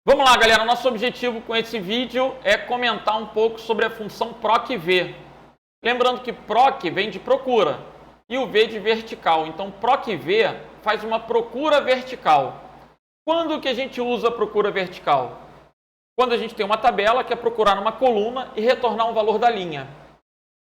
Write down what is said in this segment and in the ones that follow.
Vamos lá, galera. Nosso objetivo com esse vídeo é comentar um pouco sobre a função PROC-V. Lembrando que PROC vem de procura e o V de vertical. Então, PROC-V faz uma procura vertical. Quando que a gente usa a procura vertical? Quando a gente tem uma tabela que é procurar numa coluna e retornar um valor da linha.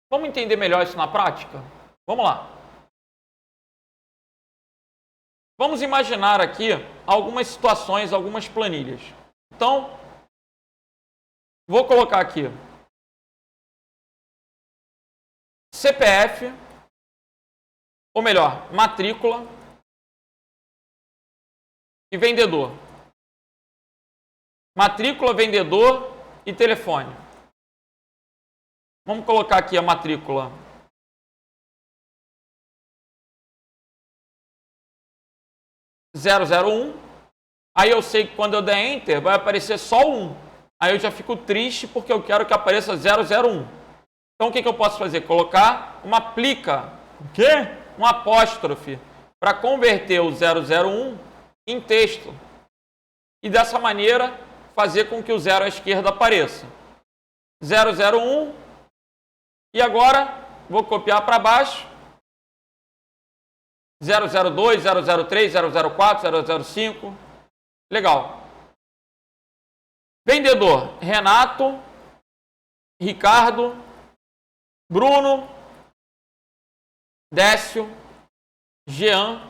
Vamos entender melhor isso na prática? Vamos lá. Vamos imaginar aqui algumas situações, algumas planilhas. Então, vou colocar aqui CPF, ou melhor, matrícula e vendedor. Matrícula, vendedor e telefone. Vamos colocar aqui a matrícula 001. Aí eu sei que quando eu der Enter vai aparecer só o 1. Aí eu já fico triste porque eu quero que apareça 001. Então o que eu posso fazer? Colocar uma plica, o quê? Um apóstrofe, para converter o 001 em texto. E dessa maneira fazer com que o 0 à esquerda apareça. 001. E agora vou copiar para baixo. 002, 003, 004, 005. Legal. Vendedor: Renato, Ricardo, Bruno, Décio, Jean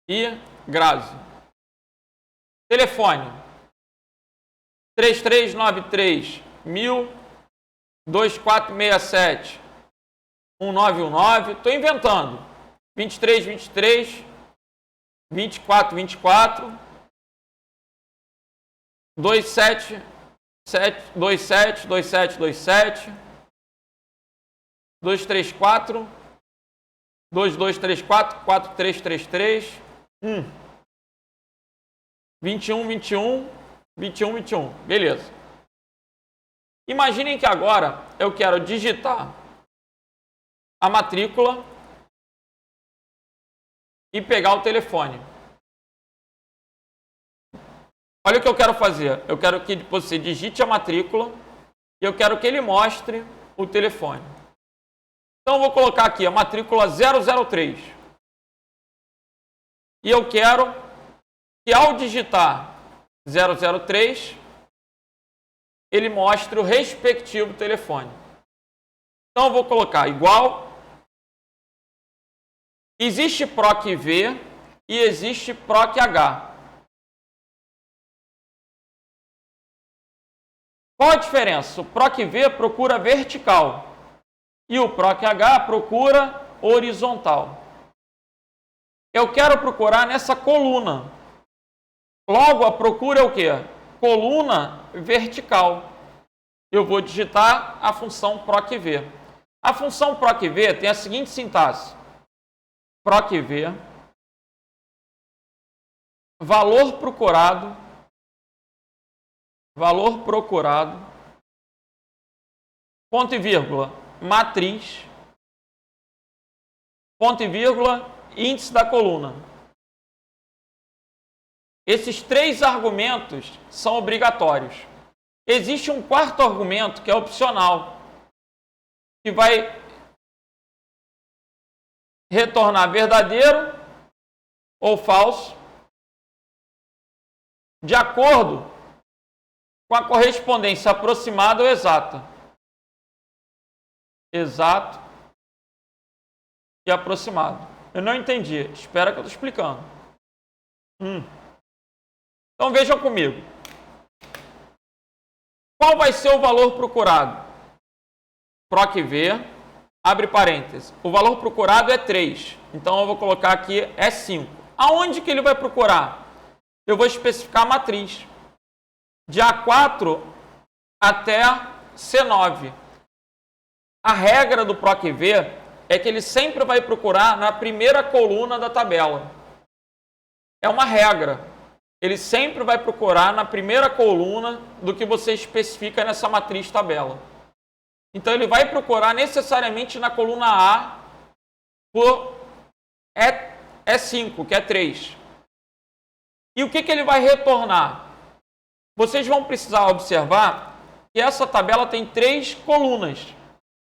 e Grazi. Telefone: 3393 1000 2467 1919. Estou inventando. 2323 2424 2727 2727 234 2234 4333 2121 2121. Beleza. Imaginem que agora eu quero digitar a matrícula e pegar o telefone. Olha o que eu quero fazer. Eu quero que você digite a matrícula e eu quero que ele mostre o telefone. Então eu vou colocar aqui a matrícula 003. E eu quero que ao digitar 003, ele mostre o respectivo telefone. Então eu vou colocar igual. Existe PROC-V e existe PROC-H. Qual a diferença? O PROC-V procura vertical e o PROC-H procura horizontal. Eu quero procurar nessa coluna. Logo, a procura é o quê? Coluna vertical. Eu vou digitar a função PROC-V. A função PROC-V tem a seguinte sintaxe. PROC-V, valor procurado, ponto e vírgula, matriz, ponto e vírgula, índice da coluna. Esses três argumentos são obrigatórios. Existe um quarto argumento que é opcional, que vai retornar verdadeiro ou falso, de acordo com a correspondência aproximada ou exata. Exato e aproximado. Eu não entendi. Espera que eu estou explicando. Então vejam comigo. Qual vai ser o valor procurado? PROC-V, abre parênteses. O valor procurado é 3. Então eu vou colocar aqui é 5. Aonde que ele vai procurar? Eu vou especificar a matriz. De A4 até C9. A regra do PROC-V é que ele sempre vai procurar na primeira coluna da tabela. É uma regra. Ele sempre vai procurar na primeira coluna do que você especifica nessa matriz tabela. Então ele vai procurar necessariamente na coluna A por E5, que é 3. E o que ele vai retornar? vocês vão precisar observar que essa tabela tem 3 colunas.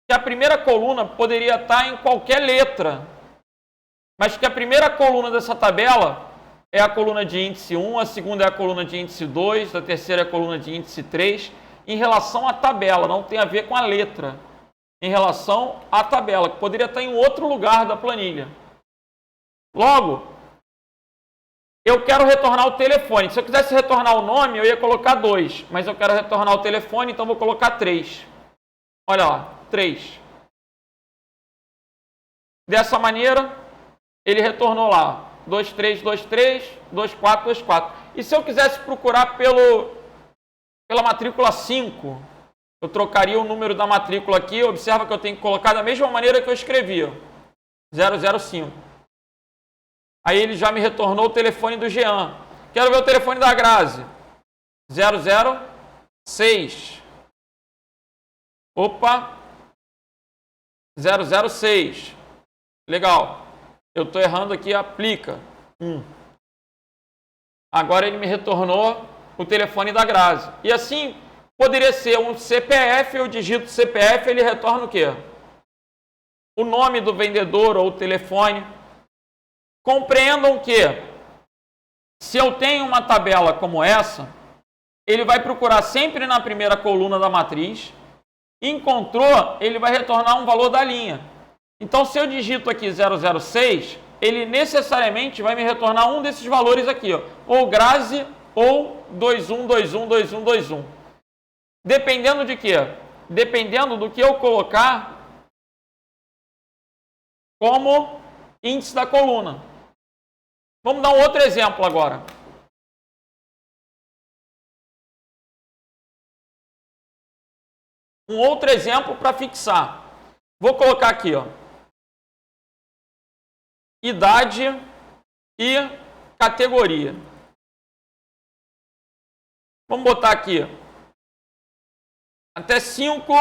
Que a primeira coluna poderia estar em qualquer letra, mas que a primeira coluna dessa tabela é a coluna de índice 1, a segunda é a coluna de índice 2, a terceira é a coluna de índice 3, em relação à tabela, não tem a ver com a letra, em relação à tabela, que poderia estar em outro lugar da planilha. Logo, eu quero retornar o telefone. Se eu quisesse retornar o nome, eu ia colocar 2, mas eu quero retornar o telefone, então vou colocar 3. Olha lá, 3. Dessa maneira, ele retornou lá, 2323, 2424. E se eu quisesse procurar pela matrícula 5, eu trocaria o número da matrícula aqui, observa que eu tenho que colocar da mesma maneira que eu escrevi, 005. Aí ele já me retornou o telefone do Jean. Quero ver o telefone da Grazi. 006. Opa. 006. Legal. Eu estou errando aqui, aplica. Agora ele me retornou o telefone da Grazi. E assim, poderia ser um CPF, eu digito CPF, ele retorna o quê? O nome do vendedor ou o telefone. Compreendam que, se eu tenho uma tabela como essa, ele vai procurar sempre na primeira coluna da matriz, encontrou, ele vai retornar um valor da linha. Então, se eu digito aqui 006, ele necessariamente vai me retornar um desses valores aqui, ó, ou Grazi ou 21212121. Dependendo de quê? Dependendo do que eu colocar como índice da coluna. Vamos dar um outro exemplo agora. Um outro exemplo para fixar. Vou colocar aqui, ó, idade e categoria. Vamos botar aqui até 5,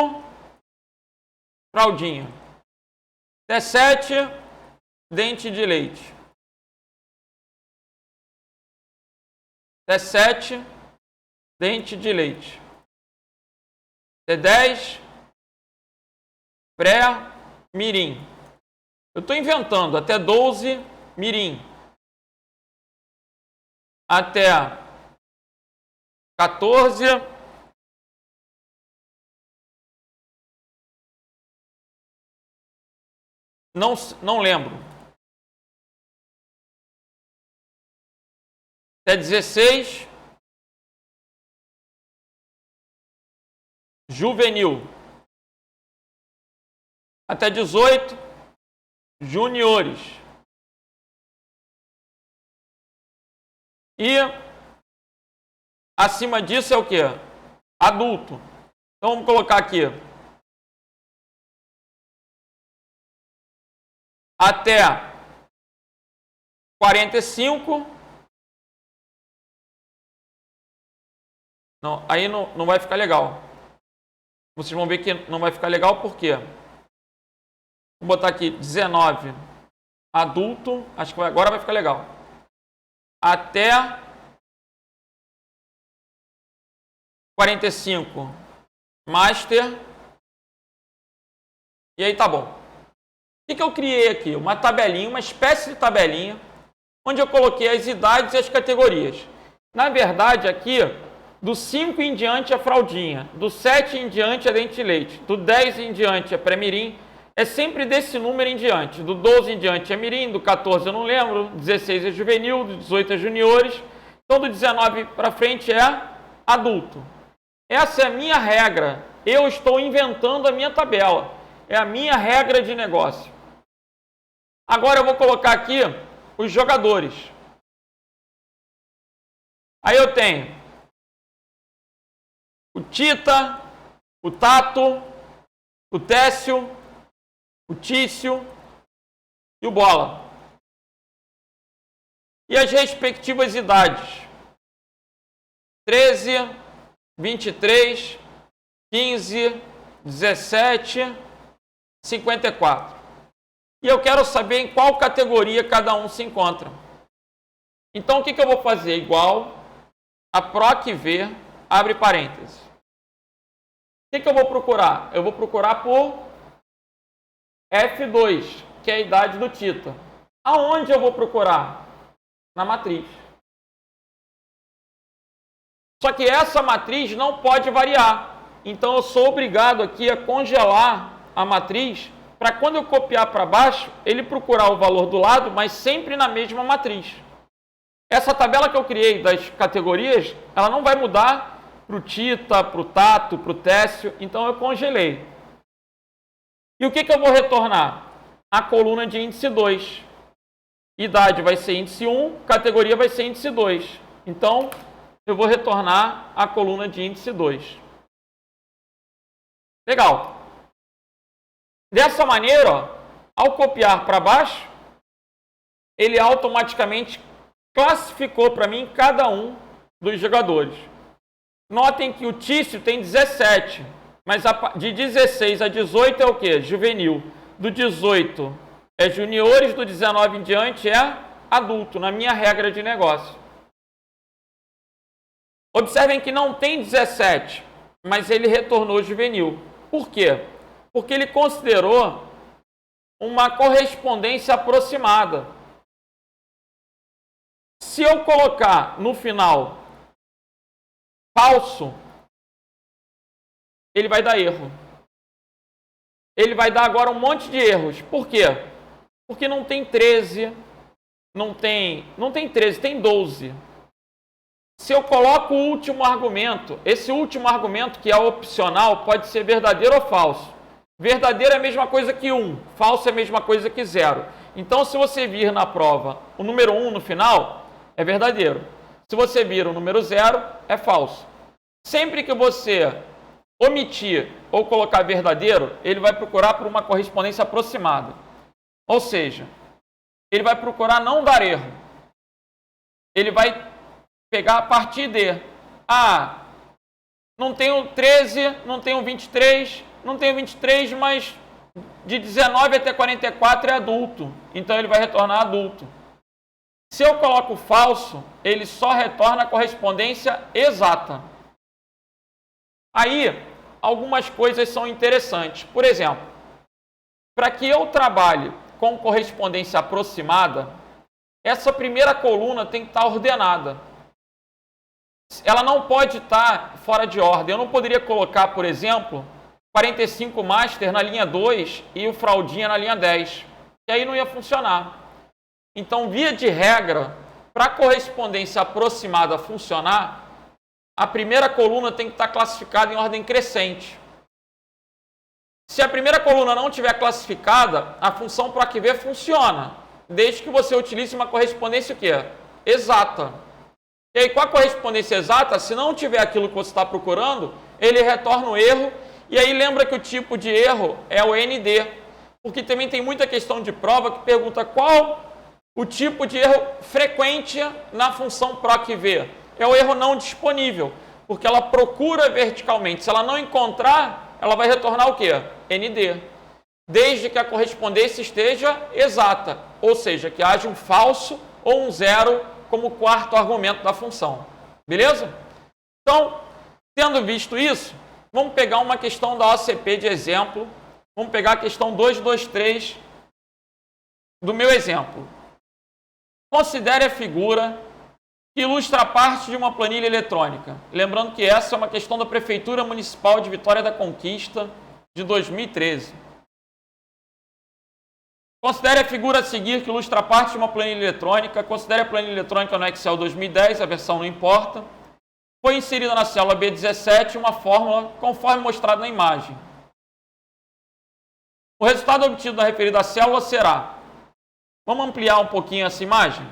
fraldinha. Até 7, dente de leite. Até 7, dente de leite. Até 10, pré-mirim. Eu estou inventando. Até 12, mirim. Até 14, não lembro. Até 16, juvenil. Até 18, juniores. E acima disso é o quê? Adulto. Então vamos colocar aqui. Até 45. Não, aí não vai ficar legal. Vocês vão ver que não vai ficar legal por quê? Vou botar aqui 19, adulto. Acho que agora vai ficar legal. Até 45, master. E aí tá bom. O que eu criei aqui? Uma tabelinha, uma espécie de tabelinha, onde eu coloquei as idades e as categorias. Na verdade, aqui, do 5 em diante é fraldinha, do 7 em diante é dente de leite, do 10 em diante é pré-mirim, é sempre desse número em diante. Do 12 em diante é mirim, do 14 eu não lembro, do 16 é juvenil, do 18 é juniores, então do 19 para frente é adulto. Essa é a minha regra. Eu estou inventando a minha tabela. É a minha regra de negócio. Agora eu vou colocar aqui os jogadores. Aí eu tenho o Tita, o Tato, o Técio, o Tício e o Bola. E as respectivas idades. 13, 23, 15, 17, 54. E eu quero saber em qual categoria cada um se encontra. Então, o que eu vou fazer? Igual a PROC-V abre parênteses. O que eu vou procurar? Eu vou procurar por F2, que é a idade do Tita. Aonde eu vou procurar? Na matriz. Só que essa matriz não pode variar. Então eu sou obrigado aqui a congelar a matriz para quando eu copiar para baixo, ele procurar o valor do lado, mas sempre na mesma matriz. Essa tabela que eu criei das categorias, ela não vai mudar para o Tita, para o Tato, para o Técio, então eu congelei. E o que eu vou retornar? A coluna de índice 2. Idade vai ser índice 1, categoria vai ser índice 2. Então, eu vou retornar a coluna de índice 2. Legal. Dessa maneira, ó, ao copiar para baixo, ele automaticamente classificou para mim cada um dos jogadores. Notem que o Tício tem 17, mas de 16 a 18 é o quê? Juvenil. Do 18 é juniores, do 19 em diante é adulto, na minha regra de negócio. Observem que não tem 17, mas ele retornou juvenil. Por quê? Porque ele considerou uma correspondência aproximada. Se eu colocar no final falso, ele vai dar erro. Ele vai dar agora um monte de erros. Por quê? Porque não tem 13, não tem 13, tem 12. Se eu coloco o último argumento, esse último argumento que é opcional pode ser verdadeiro ou falso. Verdadeiro é a mesma coisa que 1, falso é a mesma coisa que 0. Então, se você vir na prova o número 1 no final, é verdadeiro. Se você vir o número 0, é falso. Sempre que você omitir ou colocar verdadeiro, ele vai procurar por uma correspondência aproximada. Ou seja, ele vai procurar não dar erro. Ele vai pegar a partir de não tenho 13, não tenho 23, não tenho 23, mas de 19 até 44 é adulto. Então ele vai retornar adulto. Se eu coloco falso, ele só retorna a correspondência exata. Aí, algumas coisas são interessantes. Por exemplo, para que eu trabalhe com correspondência aproximada, essa primeira coluna tem que estar ordenada. Ela não pode estar fora de ordem. Eu não poderia colocar, por exemplo, 45 Master na linha 2 e o Fraldinha na linha 10. E aí não ia funcionar. Então, via de regra, para a correspondência aproximada funcionar, a primeira coluna tem que estar classificada em ordem crescente. Se a primeira coluna não estiver classificada, a função PROC-V funciona, desde que você utilize uma correspondência o quê? Exata. E aí, com a correspondência exata, se não tiver aquilo que você está procurando, ele retorna o erro. E aí, lembra que o tipo de erro é o ND. Porque também tem muita questão de prova que pergunta qual o tipo de erro frequente na função PROC-V. É o erro não disponível, porque ela procura verticalmente. Se ela não encontrar, ela vai retornar o quê? ND. Desde que a correspondência esteja exata, ou seja, que haja um falso ou um zero como quarto argumento da função. Beleza? Então, tendo visto isso, vamos pegar uma questão da OCP de exemplo. Vamos pegar a questão 223 do meu exemplo. Considere a figura que ilustra a parte de uma planilha eletrônica. Lembrando que essa é uma questão da Prefeitura Municipal de Vitória da Conquista de 2013. Considere a figura a seguir que ilustra a parte de uma planilha eletrônica. Considere a planilha eletrônica no Excel 2010, a versão não importa. Foi inserida na célula B17 uma fórmula conforme mostrado na imagem. O resultado obtido na referida célula será... Vamos ampliar um pouquinho essa imagem?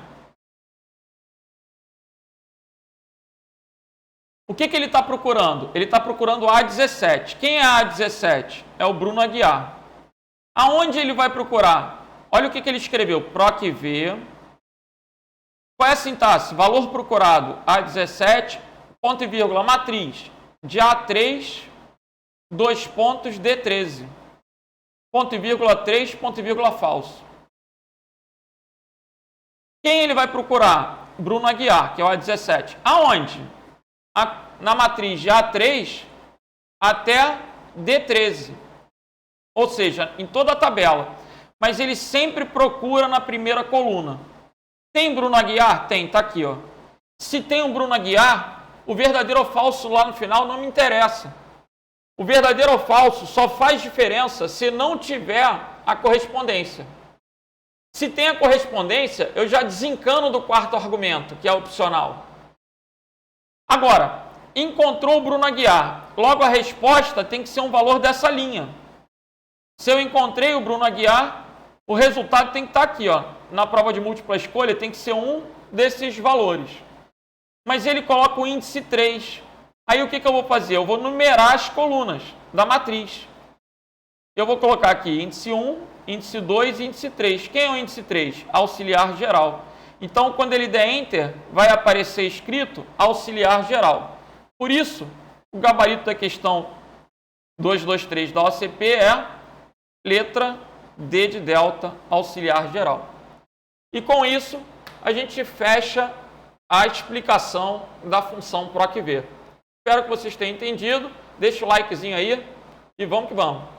O que ele está procurando? Ele está procurando a A17. Quem é a A17? É o Bruno Aguiar. Aonde ele vai procurar? Olha o que ele escreveu. PROC-V. Qual é a sintaxe? Valor procurado A17, ponto e vírgula, matriz de A3, dois pontos, D13. Ponto e vírgula 3, ponto e vírgula falso. Quem ele vai procurar? Bruno Aguiar, que é o A17. Aonde? na matriz de A3 até D13. Ou seja, em toda a tabela. Mas ele sempre procura na primeira coluna. Tem Bruno Aguiar? Tem, tá aqui, ó. Se tem um Bruno Aguiar, o verdadeiro ou falso lá no final não me interessa. O verdadeiro ou falso só faz diferença se não tiver a correspondência. Se tem a correspondência, eu já desencano do quarto argumento, que é opcional. Agora, encontrou o Bruno Aguiar. Logo, a resposta tem que ser um valor dessa linha. Se eu encontrei o Bruno Aguiar, o resultado tem que estar aqui, ó. Na prova de múltipla escolha tem que ser um desses valores. Mas ele coloca o índice 3. Aí o que eu vou fazer? Eu vou numerar as colunas da matriz. Eu vou colocar aqui índice 1, índice 2 e índice 3. Quem é o índice 3? Auxiliar geral. Então, quando ele der Enter, vai aparecer escrito auxiliar geral. Por isso, o gabarito da questão 223 da OCP é letra D de delta, auxiliar geral. E com isso, a gente fecha a explicação da função PROC-V. Espero que vocês tenham entendido. Deixa o likezinho aí e vamos que vamos.